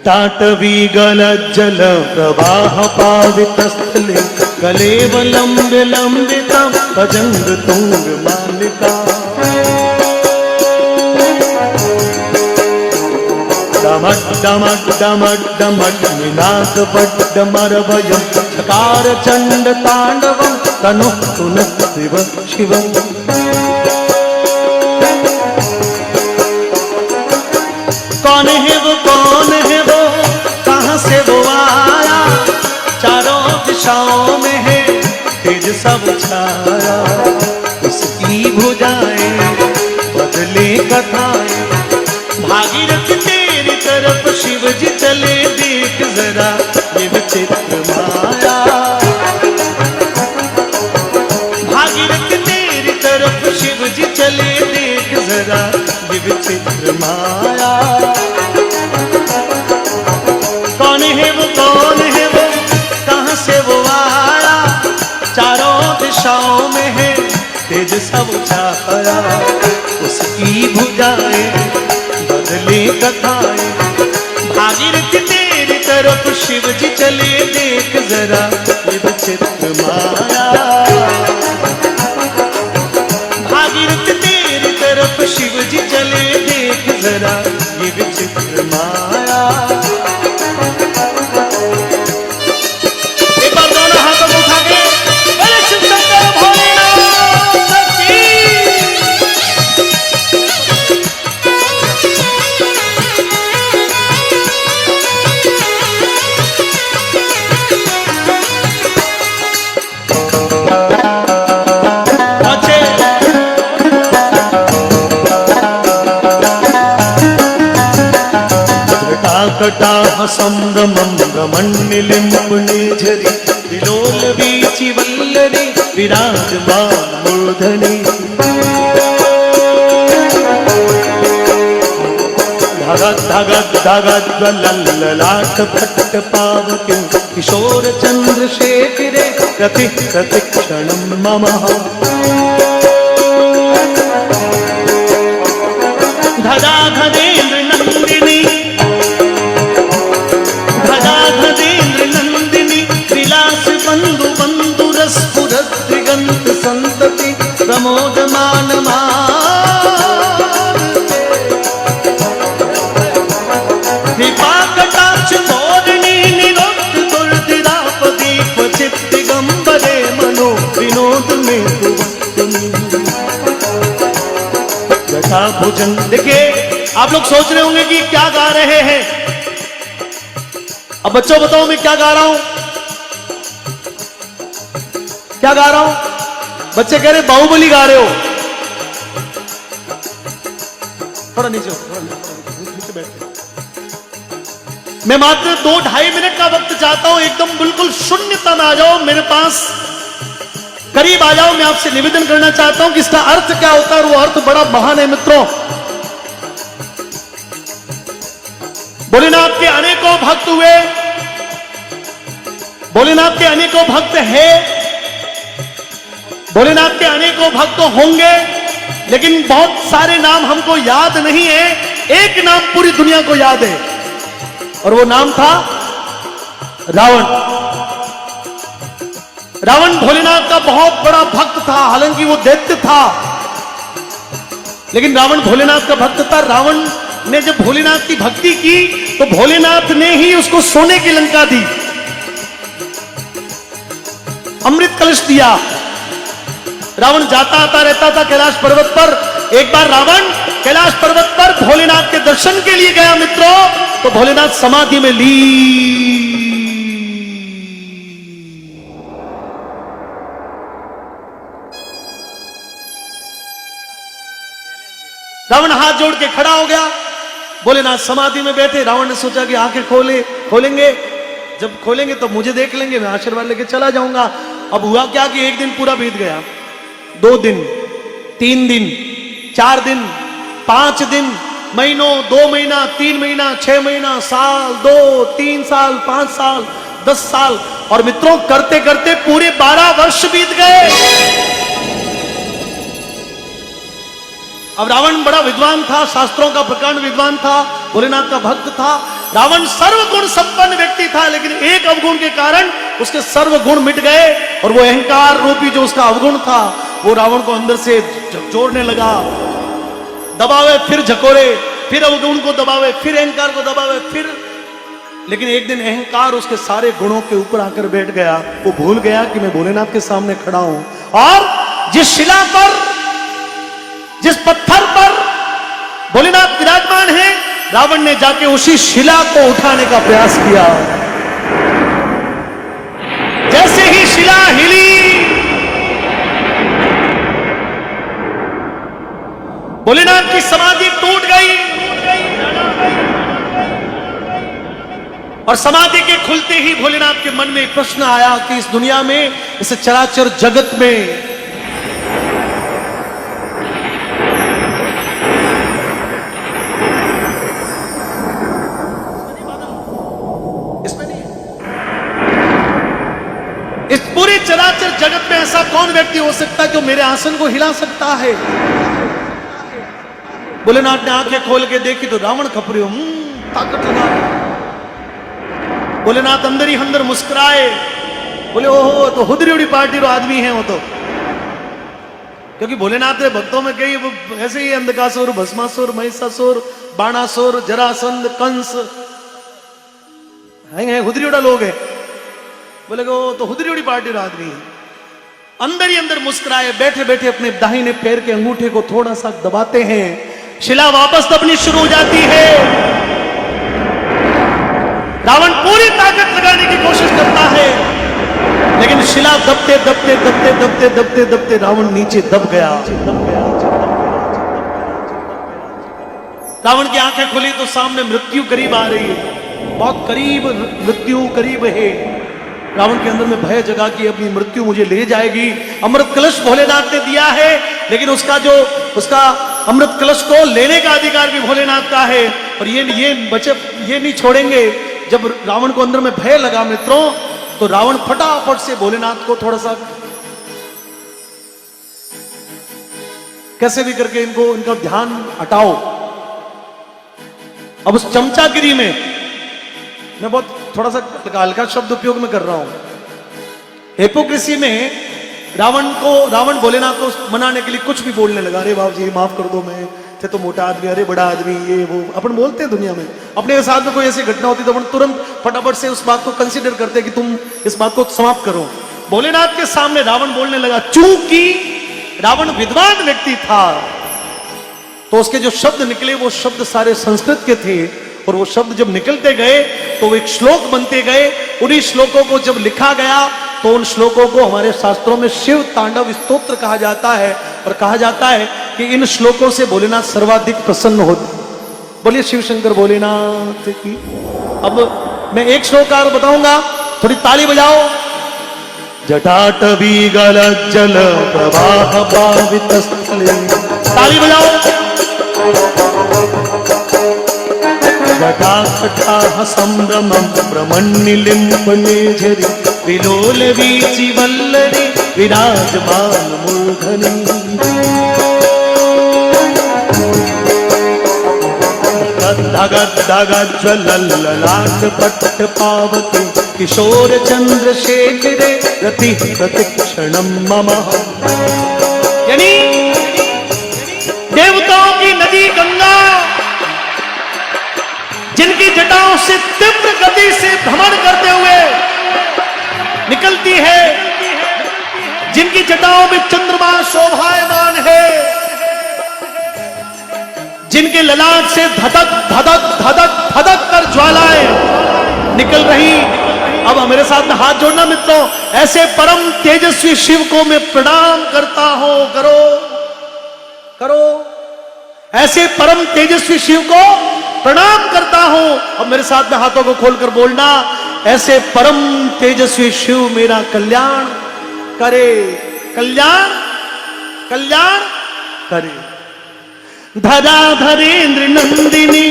ताटवी गलज्जल प्रवाह पावितस्थले कलेवलं विलम्बितं भजंग तुंग मालिका डमट डमट डमट डमट निनाद पड्डमरभयं चकार चंड तांडवं तनु तुन शिव शिवं कौन है वो कहाँ से वो आया चारों दिशाओं में है तेज सब छाया उसकी भुजाएं बदले कथाएं भागीरथ तेरी तरफ शिव जी चले देख जरा ये विचित्र माया भागीरथ तेरी तरफ शिव जी चले देख जरा ये विचित्र माया कौन है वो कहाँ से वो आया चारों दिशाओं में है तेज सब छाया उसकी भुजाएं बदले कथाएं भागीरथ तेरी तरफ शिव जी चले देख जरा ये विचित्र माया भागीरथ तेरी तरफ शिव जी चले देख जरा ये विचित्र माया एक बार दोनों हाथों को उठा के बोले शिव शंकर भोलेनाथ की कटाह संभ्रमं रमण्यलिम्पणे झरि विलोल वीचि वल्लरे विराजमान मूर्धनि धगत् धगत् धगत् ज्वलल्ललाट फट्ट पावके किशोर चंद्रशेखरे प्रति प्रतिक्षणं मम धदा धदेन्द्र नंदिनी बंधु बंधु रसपुरत दिगंत संतति प्रमोदमान कृपा कटाक्ष तोरणी निरोध दुर्दिरापदी क्वचित दिगंबरे मनो विनोद में जटा भोजन। देखिए आप लोग सोच रहे होंगे कि क्या गा रहे हैं। अब बच्चों बताओ मैं क्या गा रहा हूं, क्या गा रहा हूं। बच्चे कह रहे बाहुबली गा रहे हो। थोड़ा नीचे बैठे। मैं मात्र 2-2.5 मिनट का वक्त चाहता हूं, एकदम बिल्कुल शून्यता में आ जाओ, मेरे पास करीब आ जाओ। मैं आपसे निवेदन करना चाहता हूं कि इसका अर्थ क्या होता है, और वो अर्थ बड़ा महान है मित्रों। भोलेनाथ के अनेकों भक्त हुए, भोलेनाथ के अनेकों भक्त है, भोलेनाथ के अनेकों भक्त होंगे, लेकिन बहुत सारे नाम हमको याद नहीं है। एक नाम पूरी दुनिया को याद है, और वो नाम था रावण। रावण भोलेनाथ का बहुत बड़ा भक्त था, हालांकि वो दैत्य था, लेकिन रावण भोलेनाथ का भक्त था। रावण ने जब भोलेनाथ की भक्ति की तो भोलेनाथ ने ही उसको सोने की लंका दी, अमृत कलश दिया। रावण जाता आता रहता था कैलाश पर्वत पर। एक बार रावण कैलाश पर्वत पर भोलेनाथ के दर्शन के लिए गया मित्रों, तो भोलेनाथ समाधि में लीन। रावण हाथ जोड़ के खड़ा हो गया, भोलेनाथ समाधि में बैठे। रावण ने सोचा कि आंखें खोलेंगे, जब खोलेंगे तो मुझे देख लेंगे, मैं आशीर्वाद लेके चला जाऊंगा। अब हुआ क्या कि एक दिन पूरा बीत गया, 2 दिन, 3 दिन, 4 दिन, 5 दिन, महीनों, 2 महीना, 3 महीना, 6 महीना, साल, 2, 3 साल, 5 साल, 10 साल, और मित्रों करते करते पूरे 12 वर्ष बीत गए। अब रावण बड़ा विद्वान था, शास्त्रों का प्रकांड विद्वान था, भोलेनाथ का भक्त था। रावण सर्वगुण संपन्न व्यक्ति था, लेकिन एक अवगुण के कारण उसके सर्वगुण मिट गए और वो अहंकार रूपी जो उसका अवगुण था वो रावण को अंदर से जोड़ने लगा। दबावे फिर झकोरे, फिर अवगुण को दबावे, फिर अहंकार को दबावे, फिर। लेकिन एक दिन अहंकार उसके सारे गुणों के ऊपर आकर बैठ गया। वो भूल गया कि मैं भोलेनाथ के सामने खड़ा हूं, और जिस शिला पर, जिस पत्थर पर भोलेनाथ विराजमान है, रावण ने जाके उसी शिला को उठाने का प्रयास किया। जैसे ही शिला हिली, भोलेनाथ की समाधि टूट गई और समाधि के खुलते ही भोलेनाथ के मन में एक प्रश्न आया कि इस दुनिया में, इस चराचर जगत में इस पूरे चराचर जगत में ऐसा कौन व्यक्ति हो सकता है जो मेरे आसन को हिला सकता है? भोलेनाथ ने आंखें खोल के देखी तो रावण खपरी ताकत लगा। भोलेनाथ अंदर ही अंदर मुस्कुराए, बोले ओहो तो हुदरी पार्टी रो आदमी है वो तो। क्योंकि भोलेनाथ के भक्तों में कई ऐसे ही अंधकासुर, भस्मासुर, महिषासुर, बाणासुर, जरासंध, कंस हैं, हुदरी लोग हैं। बोले वो तो हुदरी पार्टी रो आदमी है। अंदर ही अंदर मुस्कुराए, बैठे बैठे अपने दाहिने पैर के अंगूठे को थोड़ा सा दबाते हैं, शिला वापस दबनी शुरू हो जाती है। रावण पूरी ताकत लगाने की कोशिश करता है, लेकिन शिला दबते दबते दबते दबते दबते दबते रावण नीचे दब गया। रावण की आंखें खुली तो सामने मृत्यु करीब आ रही है, बहुत करीब, मृत्यु करीब है। रावण के अंदर में भय जगा कि अपनी मृत्यु मुझे ले जाएगी। अमृत कलश भोलेनाथ ने दिया है, लेकिन उसका अमृत कलश को लेने का अधिकार भी भोलेनाथ का है, और ये नहीं छोड़ेंगे। जब रावण को अंदर में भय लगा मित्रों, तो रावण फटाफट से भोलेनाथ को थोड़ा सा कैसे भी करके इनका ध्यान हटाओ। अब उस चमचागिरी में मैं बहुत थोड़ा सा हल्का शब्द उपयोग में कर रहा हूं। हिपोक्रेसी में रावण भोलेनाथ को मनाने के लिए कुछ भी बोलने लगा। अरे बाबू जी माफ कर दो, मैं थे तो मोटा आदमी, अरे बड़ा आदमी, ये वो अपन बोलते हैं दुनिया में। अपने साथ में कोई ऐसी घटना होती तो अपन तुरंत फटाफट से उस बात को कंसीडर करते कि तुम इस बात को समाप्त करो। भोलेनाथ के सामने रावण बोलने लगा। चूंकि रावण विद्वान व्यक्ति था तो उसके जो शब्द निकले वो शब्द सारे संस्कृत के थे, और वो शब्द जब निकलते गए तो वो एक श्लोक बनते गए। उन्हीं श्लोकों को जब लिखा गया तो उन श्लोकों को हमारे शास्त्रों में शिव तांडव स्तोत्र कहा जाता है, और कहा जाता है कि इन श्लोकों से भोलेनाथ सर्वाधिक प्रसन्न होते। बोलिए शिव शंकर भोलेनाथ की। अब मैं एक श्लोक और बताऊंगा, थोड़ी ताली बजाओ। जटाटवी गलज्जल प्रवाह पावितस्थले, ताली बजाओ। जटाकटाह संभ्रमं ब्रह्मण्यलिम्पने झरि विलोल वीचि वल्लरी विराजमान मूर्धनि। धगद धगद ज्वलल्ललाट पट्ट पावके किशोर चंद्रशेखरे रति प्रतिक्षणं मम। यानी देवताओं की नदी गंगा जिनकी जटाओं से तीव्र गति से भ्रमण करते हुए निकलती है, जिनकी जटाओं में चंद्रमा शोभायमान है, जिनके ललाट से धधक धधक धधक धधक कर ज्वालाएं निकल रही। अब मेरे साथ में हाथ जोड़ना मित्रों। ऐसे परम तेजस्वी शिव को मैं प्रणाम करता हूं। करो करो, ऐसे परम तेजस्वी शिव को प्रणाम करता हूं। अब मेरे साथ में हाथों को खोलकर बोलना, ऐसे परम तेजस्वी शिव मेरा कल्याण करे, कल्याण कल्याण करे। धराधरेन्द्र नंदिनी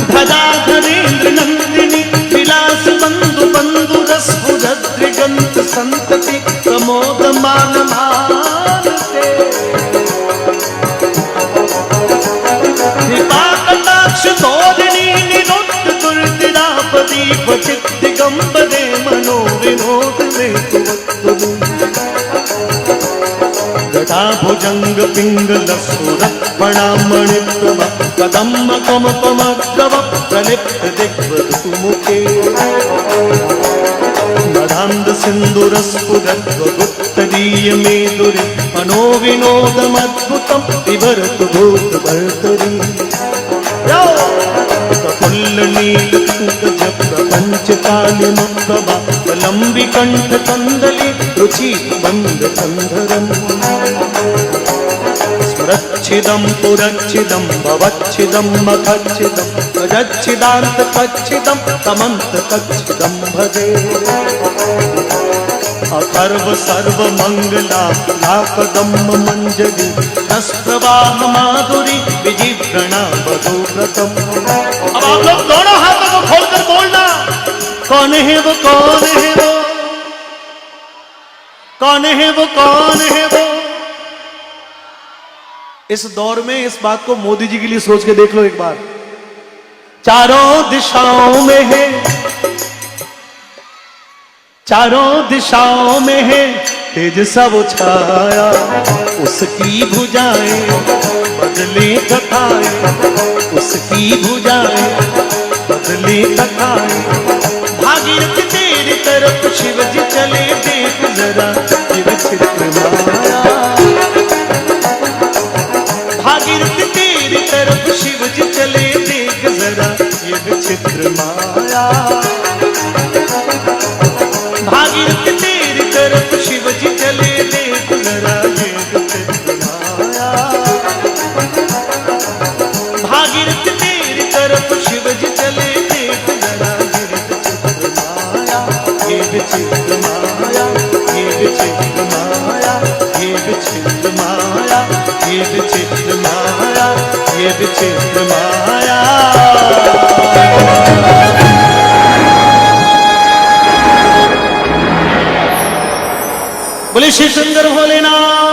धराधरेन्द्र नंदिनी विलास बंधु बंधु रस संतति प्रमोद मान मानते। क्वचित दिगंबरे मनो विनोद में जटा भुजंग पिंगल सुरपणामणिप्रभ कदम्ब कमपमग्रव प्रलिप्त दिग्वधू मुखे मदान्ध सिन्दूरस्फुरद्वगुप्तदीय मेदुरे मनोविनोदमद्भुतं विभरतु भूतभर्तरी प्रपञ्चकालिमप्रभा लम्बिकण्ठकन्दली रुचि बन्धकन्धरम् स्मरच्छिदं पुरच्छिदं भवच्छिदं मखच्छिदं गजच्छिदान्तकच्छिदं तमन्तकच्छिदं भजे अथर्व सर्वमङ्गला लाकदम्ब मञ्जरी रसप्रवाह माधुरी विजिव्रणा वधूव्रतम्। अब आप लोग दोनों हाथों को खोलकर बोलना, कौन है वो, कौन है वो, कौन है वो, कौन है वो। इस दौर में इस बात को मोदी जी के लिए सोच के देख लो एक बार। चारों दिशाओं में है, चारों दिशाओं में है तेज सा वो छाया, उसकी भुजाएं बदले कथाएं, उसकी भुजाएं बदले कथाएं। भागीरथ तेरी तरफ शिव जी चले, देख जरा ये विचित्र माया। भागीरथ तेरी तरफ शिव जी चले, देख जरा ये विचित्र माया। भागीरथ तेरी तरफ शिव जी चले, देख जरा ये विचित्र माया। भागीरथ तेरी तरफ शिव जी चले, देख जरा ये विचित्र माया, ये विचित्र माया, ये विचित्र माया, ये विचित्र माया, ये विचित्र माया, ये विचित्र माया। बोले श्री सुंदर भोलेनाथ।